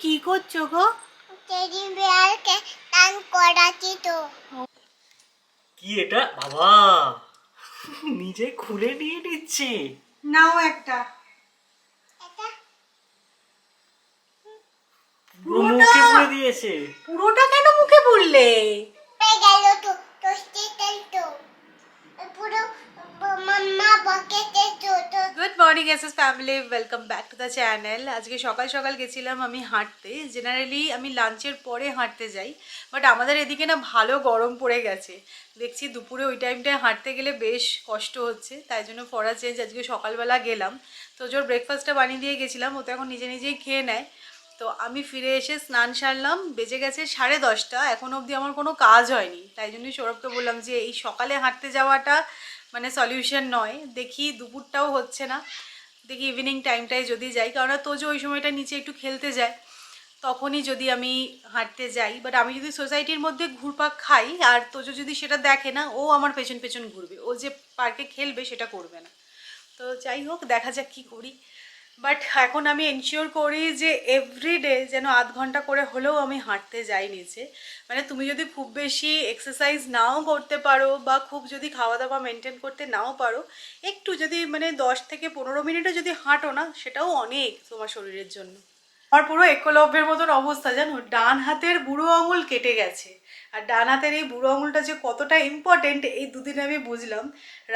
কি করছো গো? টেডি বিয়ারকে টান করাচ্ছি তো। কি এটা বাবা, নিজে খুলে নিয়ে নিচ্ছে। নাও একটা। এটা পুরো মুখে পুরে দিয়েছে। পুরোটা কেন মুখে পুরলে? পেয়ে গেল তো টোস্টি তেল তো পুরো মাম্মা বকেটে তো তো good morning SS family, welcome back to the channel. আজকে সকাল সকাল গেছিলাম আমি হাঁটতে। জেনারেলি আমি লাঞ্চের পরে হাঁটতে যাই, বাট আমাদের এদিকে না ভালো গরম পড়ে গেছে। দেখছি দুপুরে ওই টাইমটায় হাঁটতে গেলে বেশ কষ্ট হচ্ছে, তাই জন্য পড়া চেঞ্জ আজকে সকালবেলা গেলাম। তো জোর ব্রেকফাস্টটা বানিয়ে দিয়ে গেছিলাম, ও তো এখন নিজে নিজেই খেয়ে নেয়। তো আমি ফিরে এসে স্নান সারলাম, বেজে গেছে 10:30। এখন অবধি আমার কোনো কাজ হয়নি, তাই জন্যই সৌরভকে বললাম যে এই সকালে হাঁটতে যাওয়াটা মানে সলিউশন নয়। দেখি দুপুরটাও হচ্ছে না, দেখি ইভিনিং টাইমটায় যদি যাই, কারণ তোজো ওই সময়টা নিচে একটু খেলতে যায়, তখনই যদি আমি হাঁটতে যাই। বাট আমি যদি সোসাইটির মধ্যে ঘুরপাক খাই আর তোজো যদি সেটা দেখে না, ও আমার পেছন পেছন ঘুরবে, ও যে পার্কে খেলবে সেটা করবে না। তো যাই হোক, দেখা যাক কী করি। বাট এখন আমি এনশিওর করি যে এভরিডে যেন আধ ঘন্টা করে হলেও আমি হাঁটতে যাই নিচে। মানে তুমি যদি খুব বেশি এক্সারসাইজ নাও করতে পারো বা খুব যদি খাওয়া দাওয়া মেনটেন করতে নাও পারো, একটু যদি মানে 10 থেকে 15 মিনিটও যদি হাঁটো না, সেটাও অনেক তোমার শরীরের জন্য। আমার পুরো একলব্যের মতন অবস্থা, জানো, ডান হাতের বুড়ো আঙুল কেটে গেছে। আর ডান হাতের এই বুড়ো আঙুলটা যে কতটা ইম্পর্টেন্ট এই দুদিনে আমি বুঝলাম।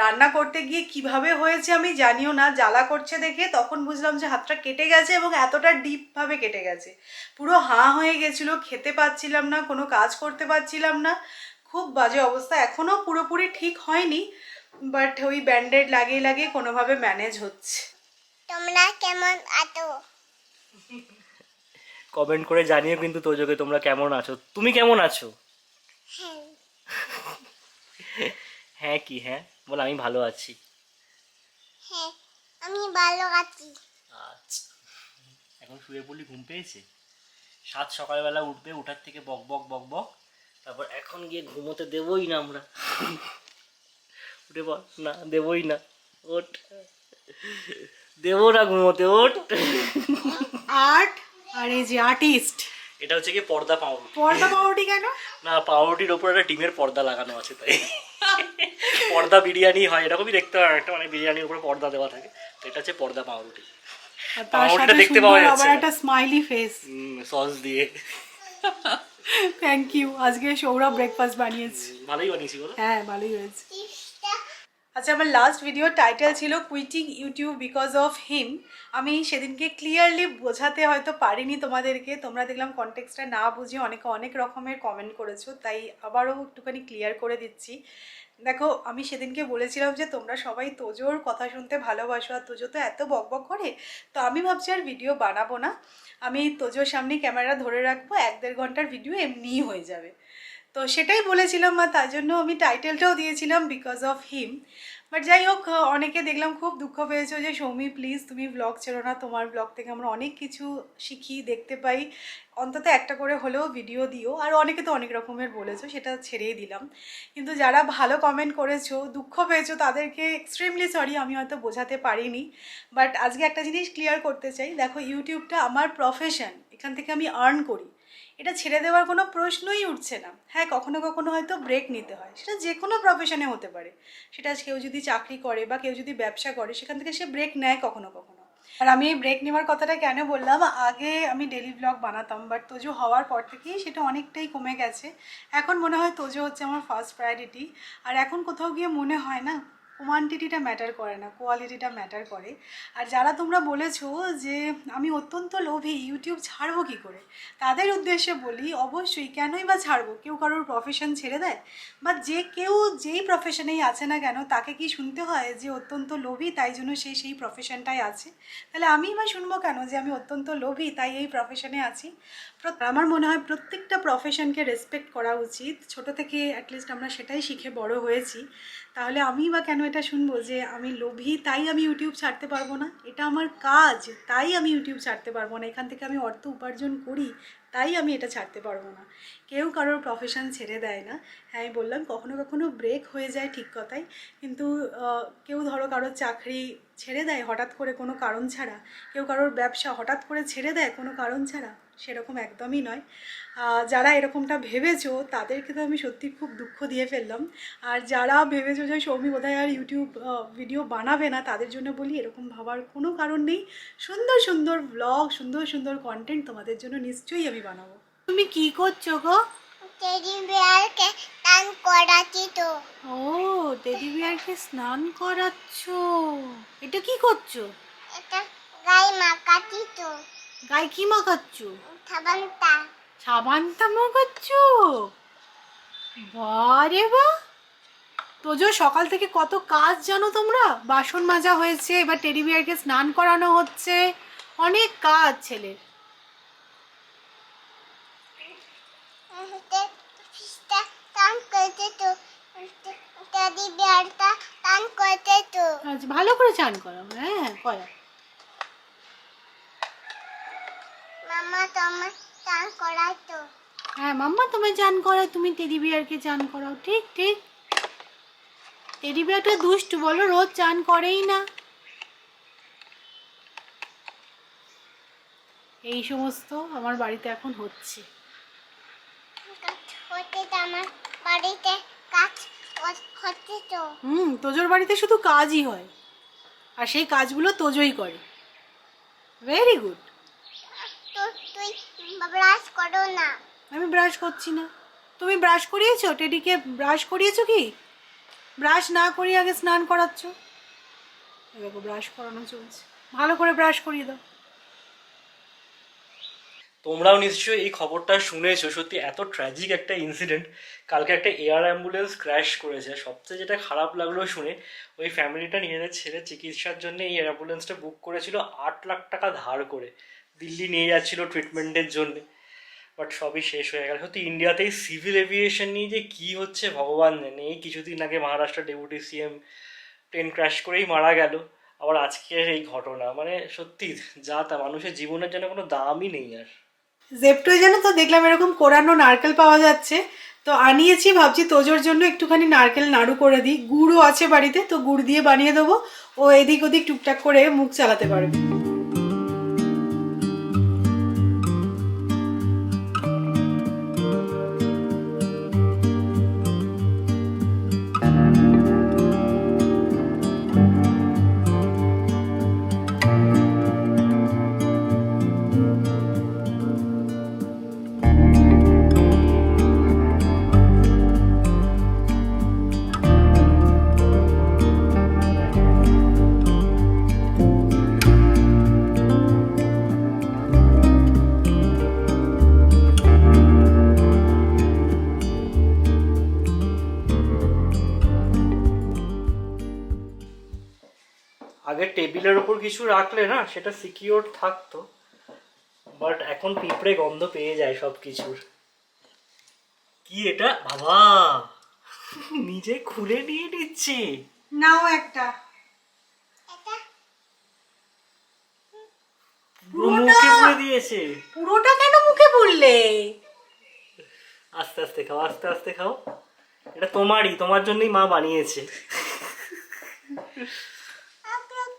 রান্না করতে গিয়ে কিভাবে হয়েছে আমি জানিও না, জ্বালা করছে দেখে তখন বুঝলাম যে হাতটা কেটে গেছে এবং এতটা ডিপভাবে কেটে গেছে। পুরো হাঁ হয়ে গেছিলো, খেতে পাচ্ছিলাম না, কোনো কাজ করতে পারছিলাম না, খুব বাজে অবস্থা। এখনও পুরোপুরি ঠিক হয়নি, বাট ওই ব্যান্ডেড লাগিয়ে লাগিয়ে কোনোভাবে ম্যানেজ হচ্ছে। তোমরা কেমন আছো? কমেন্ট করে জানিও কিন্তু তোজোকে তোমরা কেমন আছো। তুমি কেমন আছো? হ্যাঁ হ্যাঁ কি হ্যাঁ বল, আমি ভালো আছি। হ্যাঁ আমি ভালো আছি। আচ্ছা, এখন শুয়ে পড়লি, ঘুম পেয়েছে। সাত সকালবেলা উঠবে, উঠার থেকে বক বক বক বক, তারপর এখন গিয়ে ঘুমোতে দেবই না আমরা। উঠে বল না, দেবই না, ওঠ, দেবো না ঘুমোতে, ওঠ। আর্ট আর এই যে আর্টিস্ট, এটা হচ্ছে কি পর্দা পাউরুটি। পর্দা পাউরুটি কেন? না, পাউরুটির ওপর একটা ডিমের পর্দা লাগানো আছে, তাই পর্দা বিরিয়ানি হয় এরকমই দেখতে হয় একটা, মানে বিরিয়ানির উপরে পর্দা দেওয়া থাকে। তো এটা হচ্ছে পর্দা পাউরুটি। আর তার পাউরুটিটা সাথে দেখতে পাওয়া সুন্দর যাচ্ছে আবার না। একটা স্মাইলি ফেস। সস দিয়ে। Thank you. আজকে সৌরভ ব্রেকফাস্ট বানিয়েছে। ভালোই বানিয়েছি বলো। হ্যাঁ, ভালোই হয়েছে। চিপসটা আচ্ছা, আমার লাস্ট ভিডিও টাইটেল ছিল quitting YouTube because of him. আমি সেদিনকে ক্লিয়ারলি বোঝাতে হয়তো পারিনি তোমাদেরকে, তোমরা দেখলাম কনটেক্সটটা না বুঝে অনেকে অনেক রকমের কমেন্ট করেছো, তাই আবারও একটুখানি ক্লিয়ার করে দিচ্ছি। দেখো, আমি সেদিনকে বলেছিলাম যে তোমরা সবাই তোজোর কথা শুনতে ভালোবাসো, আর তোজো তো এত বকবক করে, তো আমি ভাবছি আর ভিডিও বানাবো না, আমি তোজোর সামনে ক্যামেরা ধরে রাখবো, 1-1.5 ঘন্টার ভিডিও এমনিই হয়ে যাবে। তো সেটাই বলেছিলাম, আর তার জন্য আমি টাইটেলটাও দিয়েছিলাম বিকজ অফ হিম। বাট যাই হোক, অনেকে দেখলাম খুব দুঃখ পেয়েছো যে সৌমি প্লিজ তুমি ব্লগ ছেড়ো না, তোমার ব্লগ থেকে আমরা অনেক কিছু শিখি, দেখতে পাই, অন্তত একটা করে হলেও ভিডিও দিও। আর অনেকে তো অনেক রকমের বলেছো, সেটা ছেড়েই দিলাম। কিন্তু যারা ভালো কমেন্ট করেছো, দুঃখ পেয়েছো, তাদেরকে এক্সট্রিমলি সরি, আমি হয়তো বোঝাতে পারিনি। বাট আজকে একটা জিনিস ক্লিয়ার করতে চাই, দেখো ইউটিউবটা আমার প্রফেশন, এখান থেকে আমি আর্ন করি, এটা ছেড়ে দেওয়ার কোনো প্রশ্নই উঠছে না। হ্যাঁ, কখনো কখনো হয়তো ব্রেক নিতে হয়, সেটা যে কোনো প্রফেশনে হতে পারে। সেটা কেউ যদি চাকরি করে বা কেউ যদি ব্যবসা করে, সেখান থেকে সে ব্রেক নেয় কখনো কখনো। আর আমি এই ব্রেক নেওয়ার কথাটা কেন বললাম, আগে আমি ডেলি ব্লগ বানাতাম, বাট তোজো হওয়ার পর থেকেই সেটা অনেকটাই কমে গেছে। এখন মনে হয় তোজো হচ্ছে আমার ফার্স্ট প্রায়োরিটি। আর এখন কোথাও গিয়ে মনে হয় না কোয়ান্টিটিটা ম্যাটার করে না, কোয়ালিটিটা ম্যাটার করে। আর যারা তোমরা বলেছো যে আমি অত্যন্ত লোভী, ইউটিউব ছাড়বো কী করে, তাদের উদ্দেশ্যে বলি অবশ্যই, কেনই বা ছাড়বো? কেউ কারোর প্রফেশন ছেড়ে দেয়? বা যে কেউ যেই প্রফেশনেই আছে না কেন, তাকে কি শুনতে হয় যে অত্যন্ত লোভী তাই জন্য সে সেই প্রফেশনটাই আছে? তাহলে আমিই বা শুনবো কেন যে আমি অত্যন্ত লোভী তাই এই প্রফেশনে আছি? আমার মনে হয় প্রত্যেকটা প্রফেশনকে রেসপেক্ট করা উচিত। ছোট থেকে অ্যাটলিস্ট আমরা সেটাই শিখে বড় হয়েছি। তাহলে আমি বা কেন এটা শুনবো যে আমি লোভী তাই আমি ইউটিউব ছাড়তে পারবো না? এটা আমার কাজ, তাই আমি ইউটিউব ছাড়তে পারবো না। এখান থেকে আমি অর্থ উপার্জন করি, তাই আমি এটা ছাড়তে পারবো না। কেউ কারোর প্রফেশন ছেড়ে দেয় না। হ্যাঁ, আমি বললাম কখনো কখনো ব্রেক হয়ে যায়, ঠিক কথাই। কিন্তু কেউ ধরো কারোর চাকরি ছেড়ে দেয় হঠাৎ করে কোনো কারণ ছাড়া, কেউ কারোর ব্যবসা হঠাৎ করে ছেড়ে দেয় কোনো কারণ ছাড়া। সেরকম একদমই নয়। যারা এরকমটা ভেবেছো তাদেরকে তো আমি সত্যি খুব দুঃখ দিয়ে ফেললাম। আর যারা ভেবেছো যে সৌমি বোধহয় আর ইউটিউব ভিডিও বানাবে না, তাদের জন্য বলি এরকম ভাবার কোনো কারণ নেই। সুন্দর সুন্দর ব্লগ, সুন্দর সুন্দর কন্টেন্ট তোমাদের জন্য নিশ্চয়ই আমি বানাবো। তুমি কি করছো গো? টেডি বিয়ারকে টান করাচ্ছি তো। ও, টেডি বিয়ারকে স্নান করাচ্ছো। এটা কি করছো? এটা গায়ে মাখাচ্ছি তো। গায়ে কি মাখাচ্ছো? সাবানটা। সাবানটা মাখাচ্ছো? বারে বাহ! তোজো সকাল থেকে কত কাজ জানো তোমরা? বাসন মাজা হয়েছে, এবার টেডি বিয়ারকে স্নান করানো হচ্ছে, অনেক কাজ ছেলের। ফিসটা টান করতে তো। টেডি বিয়ারটা টান করতে তো। আচ্ছা, ভালো করে চান করাও। হ্যাঁ, করা। মামা তোমার টান করাই তো। হ্যাঁ মাম্মা, তোমায় চান করাও, তুমি টেডি বিয়ারকে চান করাও। ঠিক ঠিক। টেডি বিয়ারটা দুষ্টু, বলো, রোজ চান করেই না। এই সমস্ত আমার বাড়িতে এখন হচ্ছে। হতে তো আমার বাড়িতে কাজ হচ্ছে তো। তোজোর বাড়িতে শুধু কাজই হয়, আর সেই কাজগুলো তোজোই করে। Very good. তো তুই ব্রাশ করো না। আমি ব্রাশ করছি না। তুমি ব্রাশ করিয়েছো? টেডিকে ব্রাশ করিয়েছো কি? ব্রাশ না করিয়ে আগে স্নান করাচ্ছ। দেখো ব্রাশ করানো চলছে, ভালো করে ব্রাশ করিয়ে দাও। তোমরাও নিশ্চয়ই এই খবরটা শুনেছো। সত্যি এত ট্র্যাজিক একটা ইনসিডেন্ট। কালকে একটা এয়ার অ্যাম্বুলেন্স ক্র্যাশ করেছে। সবচেয়ে যেটা খারাপ লাগলো শুনে, ওই ফ্যামিলিটা নিজেদের ছেলের চিকিৎসার জন্য এই এয়ার অ্যাম্বুলেন্সটা বুক করেছিল 8 লাখ টাকা ধার করে, দিল্লি নিয়ে যাচ্ছিল ট্রিটমেন্টের জন্য। বাট সবই শেষ হয়ে গেল। সত্যি ইন্ডিয়াতে এই সিভিল এভিয়েশন নিয়ে যে কী হচ্ছে ভগবান জানে। এই কিছুদিন আগে Maharashtra deputy CM train crash করেই মারা গেল, আবার আজকের এই ঘটনা। মানে সত্যি যা তা, মানুষের জীবনের জন্য কোনো দামই নেই আর। জেপটোয় জানো তো দেখলাম এরকম কোরানো নারকেল পাওয়া যাচ্ছে, তো আনিয়েছি। ভাবছি তোজোর জন্য একটুখানি নারকেল নাড়ু করে দিই। গুড়ও আছে বাড়িতে, তো গুড় দিয়ে বানিয়ে দেবো। ও এদিক ওদিক টুকটাক করে মুখ চালাতে পারবে। আগে টেবিলের ওপর কিছু রাখলে না সেটা সিকিউর থাকতো, বাট এখন পিঁপড়ে গন্ধ পেয়ে যায় সব কিছুর। কি এটা বাবা, নিজে খুলে নিয়ে নিচ্ছে। নাও একটা। এটা পুরো মুখে পুরে দিয়েছে। পুরোটা কেন মুখে পুরলে? আস্তে আস্তে খাও, আস্তে আস্তে খাও। এটা তোমারই, তোমার জন্যই মা বানিয়েছে।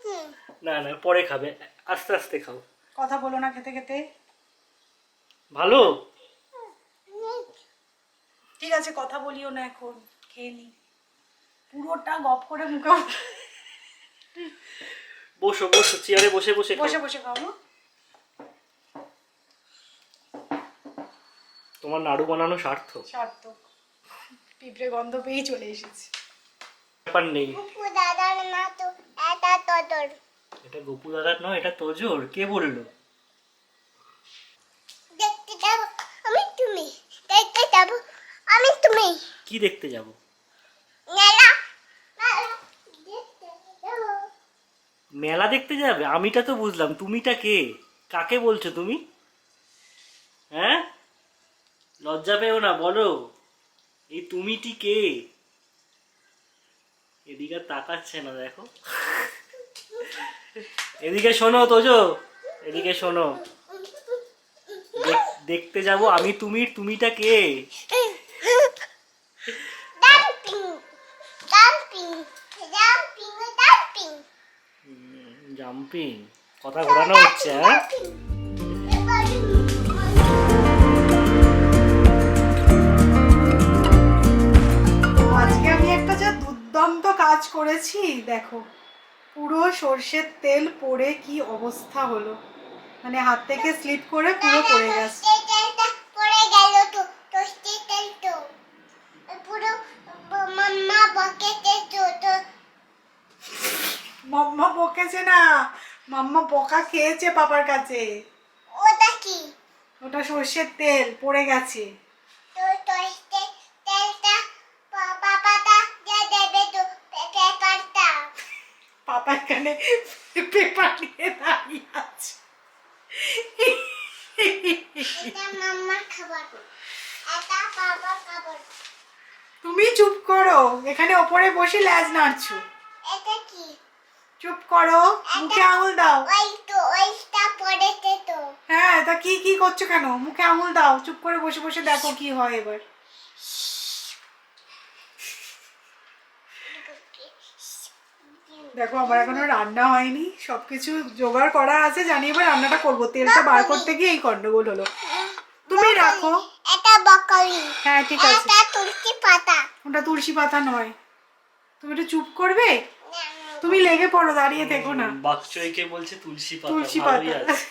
কি? না না, পরে খাবে, আস্তে আস্তে খাও। কথা বলো না খেতে খেতে। ভালো। ঠিক আছে, কথা বলিও না এখন, খেয়ে নি। পুরোটা গপ করে মুখে। বসো বসো, চেয়ারে বসে বসে খাও। বসে বসে খাও। তোমার নাড়ু বানানো সার্থক। সার্থক। পিঁপড়ে গন্ধ পেয়েই চলে এসেছি। ব্যাপার নেই। গপু দাদার না তো, এটা তোর। এটা গপু দাদার নয়, এটা তোজোর। কে বললো? দেখতে যাব আমি তুমি। দেখতে যাব আমি তুমি। কি দেখতে যাব? নেলা দেখতে যাব। মেলা দেখতে যাবে? আমিটা তো বুঝলাম, তুমিটা কে? কাকে বলছো তুমি? হ্যাঁ, লজ্জা পেও না, বলো এই তুমিটি কে? এদিকে তাকাচ্ছে না, দেখো। এদিকে শোনো তোজো, এদিকে শোনো। দেখতে যাব আমি, তুমিটা কে? Dumping dumping dumping dumping. Jumping, কথা ঘোরানো হচ্ছে। হ্যাঁ, করেছি দেখো, পুরো সর্ষের তেল পড়ে কি অবস্থা হলো, মানে হাত থেকে স্লিপ করে পুরো পড়ে গেছে। তেলটা পড়ে গেল তো, টোস্টের তেল তো পুরো মাম্মা বকেতে তো মাম্মা বকেছে না, মাম্মা বকা খেয়েছে পাপার কাছে। ওটা কি? ওটা সর্ষের তেল পড়ে গেছে। তো টোস্টের তেলটা পাপাটা দিয়ে দেবে তো পেপারটা। পাপা এখানে পেপার নিয়ে দাঁড়িয়ে আছে। এটা মাম্মার খাবার, এটা বাবার খাবার। তুমি চুপ করো, এখানে ওপরে বসে ল্যাজ নাড়ছো। এটা কি? চুপ করো, মুখে আঙুল দাও। ওই তো ওইটা পড়েছে তো। হ্যাঁ, তা কি কি করছো কেন? মুখে আঙুল দাও, চুপ করে বসে বসে দেখো কি হয় এবার। দেখো আমার এখনো রান্না হয়নি, সবকিছু জোগাড় করা আছে, জানি এবার রান্নাটা করবো। তেলটা বার করতে গিয়ে এই গন্ডগোল হলো। তুমি রাখো। এটা বকলি। হ্যাঁ ঠিক আছে। এটা তুলসী পাতা। ওটা তুলসী পাতা নয়। তুমি একটু চুপ করবে? তুমি লেগে পড়ো, দাঁড়িয়ে থেকো না। বাকচয়কে বলছে তুলসী পাতা। তুলসী ভালোই পাতা। আছে।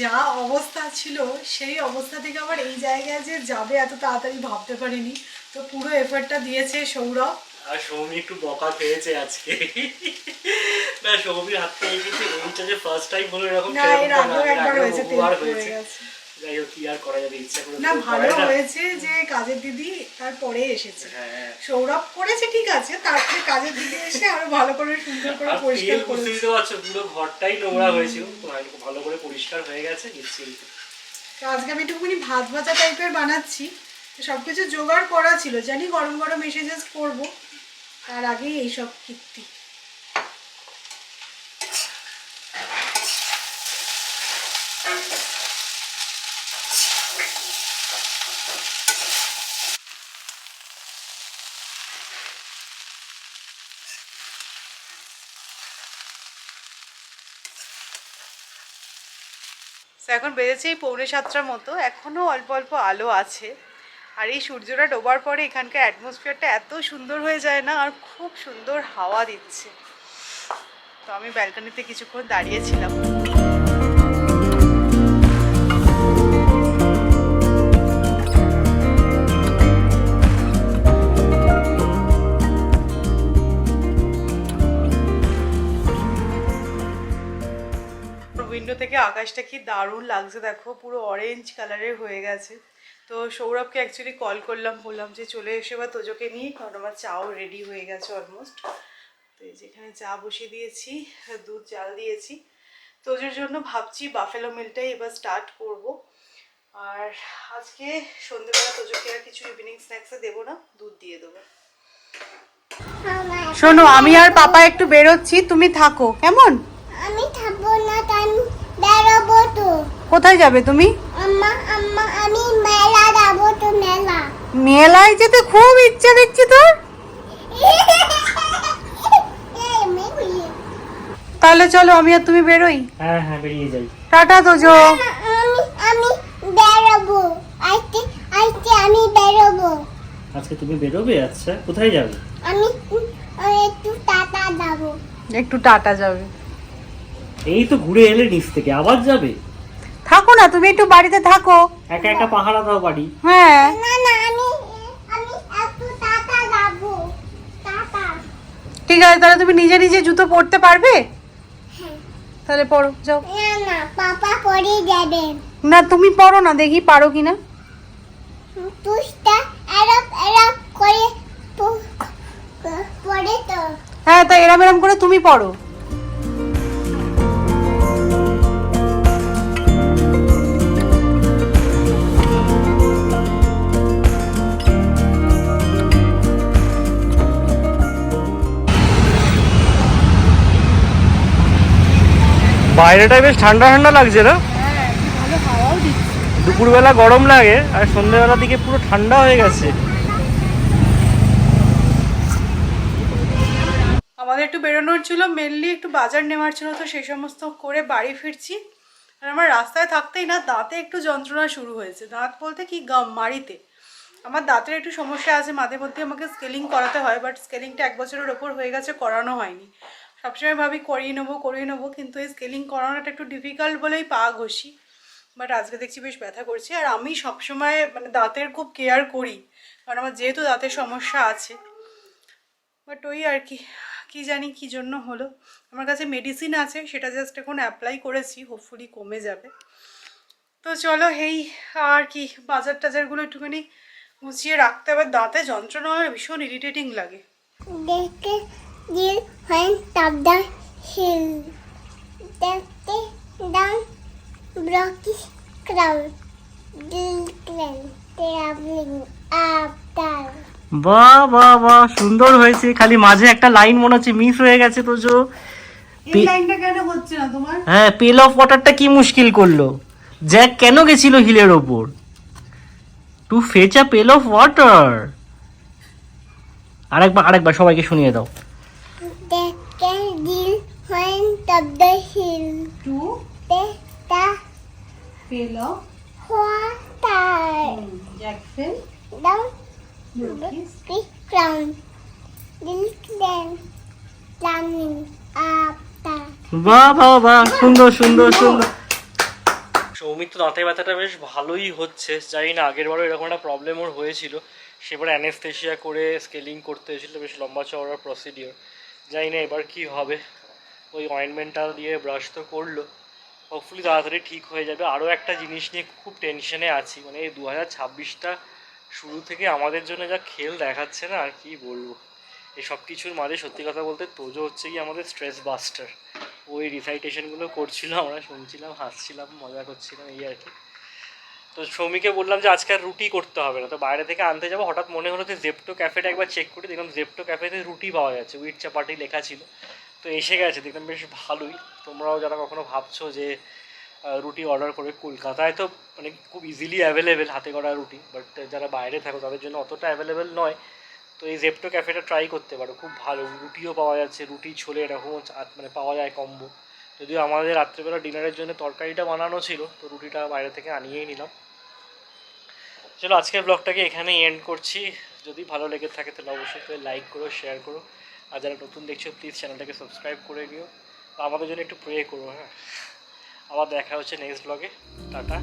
যা অবস্থা ছিল সেই অবস্থা থেকে আবার এই জায়গায় যে যাবে এত তাড়াতাড়ি ভাবতে পারিনি। তো পুরো এফর্টটা দিয়েছে সৌরভ। আর সৌমি একটু বকা খেয়েছে আজকে। না, সৌমির হাত থেকে কিন্তু এইটা যে ফার্স্ট টাইম হলো এরকম না, এর আগেও একবার হয়েছে, তেল বহুবার পড়ে হয়েছে। গেছে। যাই হোক, কি আর করা যাবে, ইচ্ছা করে না তো ভালো করে না। হয়েছে যে কাজের দিদি তারপরে এসেছে। হ্যাঁ। সৌরভ করেছে ঠিক আছে, তারপরে কাজের দিদি এসে আরো ভালো করে সুন্দর করে আর পরিষ্কার তেল বুঝতে করেছে। দিতে পারছো, পুরো ঘরটাই নোংরা হয়েছিল, তো ভালো করে পরিষ্কার হয়ে গেছে নিশ্চিন্ত। তো আজকে আমি একটুখানি ভাত ভাজা টাইপের বানাচ্ছি। তো সবকিছু জোগাড় করা ছিল, জানি গরম গরম এসে জাস্ট করবো, তার আগেই এইসব কীর্তি। এখন বেজেছে এই 6:45 মতো, এখনও অল্প অল্প আলো আছে। আর এই সূর্যটা ডোবার পরে এখানকার অ্যাটমসফিয়ারটা এত সুন্দর হয়ে যায় না, আর খুব সুন্দর হাওয়া দিচ্ছে। তো আমি ব্যালকনিতে কিছুক্ষণ দাঁড়িয়েছিলাম। উইন্ডো থেকে আকাশটা কি দারুণ লাগছে দেখো, পুরো অরেঞ্জ কালারের হয়ে গেছে। তো সৌরভকে অ্যাকচুয়ালি কল করলাম, বললাম যে চলে এসে বা তোজোকে নিয়ে, কারণ আমার চাও রেডি হয়ে গেছে অলমোস্ট। তো এই যেখানে চা বসিয়ে দিয়েছি, দুধ জাল দিয়েছি। তোজোর জন্য ভাবছি বাফেলো মিলটাই এবার স্টার্ট করব। আর আজকে সন্ধ্যেবেলা তোজোকে আর কিছু ইভিনিং স্ন্যাক্সে দেবো না, দুধ দিয়ে দেবো। শোনো, আমি আর পাপা একটু বেরোচ্ছি, তুমি থাকো কেমন? আমি থাকবো না, তাই বেরোবো তো। কোথায় যাবে তুমি? আম্মা আম্মা আমি মেলা যাবো তো, মেলা। মেলায় যেতে খুব ইচ্ছা দেখছি তোর। তাহলে চলো আমি আর তুমি বেরোই। হ্যাঁ হ্যাঁ, বেরিয়ে যাই। টাটা তোজো। আমি বেরোবো, আজকে আমি বেরোবো। আজকে তুমি বেরোবে? আচ্ছা, কোথায় যাবে? আমি একটু টাটা যাবো। একটু টাটা যাবে? এই তো ঘুরে এলে নিচ থেকে, আবার যাবে? থাকো না, তুমি একটু বাড়িতে থাকো। একা একা পাহারা দাও বাড়ি। হ্যাঁ না না, আমি একটু টাটা যাবো, টাটা। ঠিক আছে, তাহলে তুমি নিজে নিজে জুতো পরতে পারবে? তাহলে পরো, যাও। না না, পাপা পরে যাবে। না তুমি পরো না, দেখি পারো কিনা। তুষটা এরক এরক করে পরে তো। হ্যাঁ, তা এরম এরম করে তুমি পরো। বাইরেটা বেশ ঠান্ডা ঠান্ডা লাগছে না? ভালো হাওয়াও দিচ্ছে। দুপুরবেলা গরম লাগে, আর সন্ধ্যেবেলার দিকে পুরো ঠান্ডা হয়ে গেছে। আমাদের একটু বেরোনোর ছিল, মেনলি একটু বাজার নেওয়ার ছিল, তো সেই সমস্ত করে বাড়ি ফিরছি। আর আমার রাস্তায় থাকতেই না দাঁতে একটু যন্ত্রণা শুরু হয়েছে, দাঁত বলতে কি গাম মাড়িতে। আমার দাঁতের একটু সমস্যা আছে, মাঝে মধ্যে আমাকে স্কেলিং করাতে হয়, বাট স্কেলিংটা 1 বছরের ওপর হয়ে গেছে, করানো হয়নি। সবসময় ভাবি করিয়ে নেবো, কিন্তু এই স্কেলিং করানোটা একটু ডিফিকাল্ট বলেই পা ঘষি। বাট আজকে দেখছি বেশ ব্যথা করছে। আর আমি সবসময় মানে দাঁতের খুব কেয়ার করি, কারণ আমার যেহেতু দাঁতের সমস্যা আছে। বাট ওই আর কি, কী জানি কী জন্য হলো। আমার কাছে মেডিসিন আছে, সেটা জাস্ট এখন অ্যাপ্লাই করেছি, হোপফুলি কমে যাবে। তো চলো এই আর কি, বাজার টাজারগুলো একটুখানি গুছিয়ে রাখতে হবে। দাঁতে যন্ত্রণা হয়, ভীষণ ইরিটেটিং লাগে। দেখতে দিল when top the hill. দেখতে down rocky crown. Dill clan traveling up down. বাহ বাহ বাহ, সুন্দর হয়েছে। খালি মাঝে একটা লাইন মনে হচ্ছে মিস হয়ে গেছে তো জো। এই লাইনটা কেন হচ্ছে না তোমার? হ্যাঁ, পেল অফ ওয়াটারটা কি মুশকিল করলো? জ্যাক কেন গেছিল হিলের ওপর? টু ফেচ আ পেল অফ ওয়াটার। আরেকবার সবাইকে শুনিয়ে দাও। দেখতে দিল when top the hill. To দেখতে পেল water. Jack fell Down rocky crown. Dill clan traveling up down. বাহ বাহ বাহ, সুন্দর সুন্দর সুন্দর। সৌমিত্র দাঁতের ব্যথাটা বেশ ভালোই হচ্ছে। জানি না, আগের বারও এরকম একটা প্রবলেম ওর হয়েছিল, সেবার অ্যানেস্থেশিয়া করে স্কেলিং করতে হয়েছিল, বেশ লম্বা চওড়া প্রসিডিওর। জানি না এবার কি হবে। ওই অয়েনমেন্টটা দিয়ে ব্রাশ তো করলো, হোপফুলি তাড়াতাড়ি ঠিক হয়ে যাবে। আরও একটা জিনিস নিয়ে খুব টেনশনে আছি, মানে এই 2026টা শুরু থেকে আমাদের জন্য যা খেল দেখাচ্ছে না, আর কি বলবো। এই সব কিছুর মাঝে সত্যি কথা বলতে তোজো হচ্ছে কি আমাদের স্ট্রেস বাস্টার। ওই রিসাইটেশনগুলো করছিল, আমরা শুনছিলাম, হাসছিলাম, মজা করছিলাম, এই আর কি। তো সৌমিকে বললাম যে আজকে আর রুটি করতে হবে না, তো বাইরে থেকে আনতে যাবো। হঠাৎ মনে হলো যে জেপ্টো ক্যাফেটা একবার চেক করি, দেখলাম জেপ্টো ক্যাফেতে রুটি পাওয়া যাচ্ছে, উইথ চাপাটি লেখা ছিল। তো এসে গেছে, দেখলাম বেশ ভালোই। তোমরাও যারা কখনো ভাবছো যে রুটি অর্ডার করে, কলকাতায় তো মানে খুব ইজিলি অ্যাভেলেবেল হাতে করা রুটি, বাট যারা বাইরে থাকো তাদের জন্য অতটা অ্যাভেলেবেল নয়। তো এই জেপ্টো ক্যাফেটা ট্রাই করতে পারো, খুব ভালো। রুটিও পাওয়া যাচ্ছে, রুটি ছোলে এরকমও মানে পাওয়া যায় কম্বো। যদিও আমাদের রাত্রেবেলা ডিনারের জন্য তরকারিটা বানানো ছিল, তো রুটিটা বাইরে থেকে আনিয়েই নিলাম। চলো আজকের ব্লগটাকে এখানেই এন্ড করছি। যদি ভালো লেগে থাকে তাহলে অবশ্যই করে লাইক করো, শেয়ার করো। আর যারা নতুন দেখছো প্লিজ চ্যানেলটাকে সাবস্ক্রাইব করে নিও। আমাদের জন্য একটু প্রে করো। হ্যাঁ, আবার দেখা হচ্ছে নেক্সট ব্লগে। টাটা।